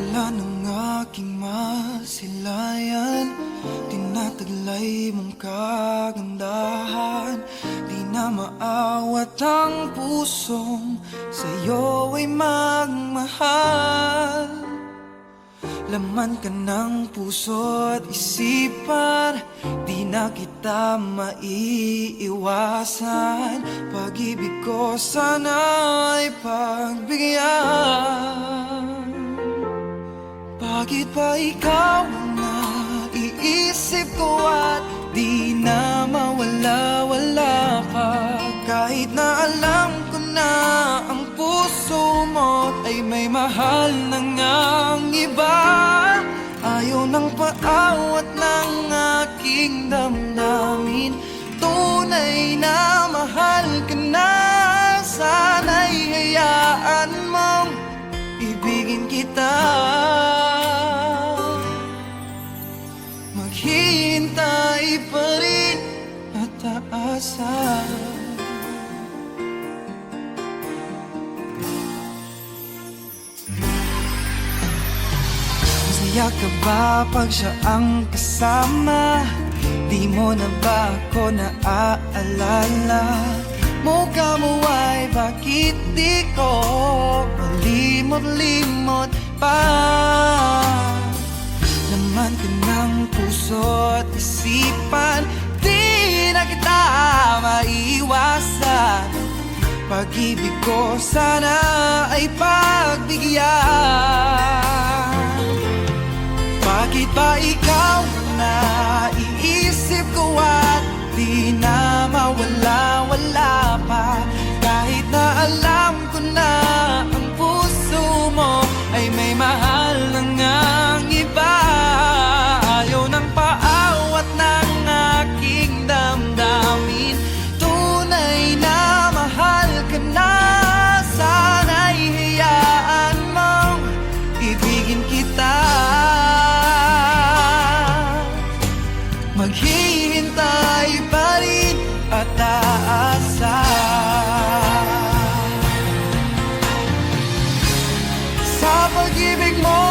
Simula ng aking masilayan, tinataglay mong kagandahan. Di na maawat ang pusong sa'yo ay magmahal. Laman ka ng puso at isipan, di na kita maiiwasan. Pag-ibig ko sana ay pagbigyan. Bakit ba ikaw ang naiisip ko at di na mawala-wala ka? Kahit na alam ko na ang puso mo ay may mahal na ngang iba. Ayaw ng paawat ng aking damdamin, tunay na mahal ka na. Sana'y hayaan mong ibigin kita. Maghihintay pa rin at aasa. Masaya ka ba pag siya ang kasama? Di mo na ba ako naaalala? Mukha mo ay bakit di ko malimot-limot pa? Laman ka ng puso at isipan, di na kita maiwasan. Pag-ibig ko sana ay pagbigyan. Bakit ba ikaw na naiisip ko at di na mawala-wala pa? Kahit na alam ko na ang puso mo ay may mahal na ngang iba. Ayaw ng paawat ng aking damdamin, tunay na mahal ka na. Sana'y hayaan mong ibigin kita. Maghihintay pa rin at aasa. Sa pag-ibig mo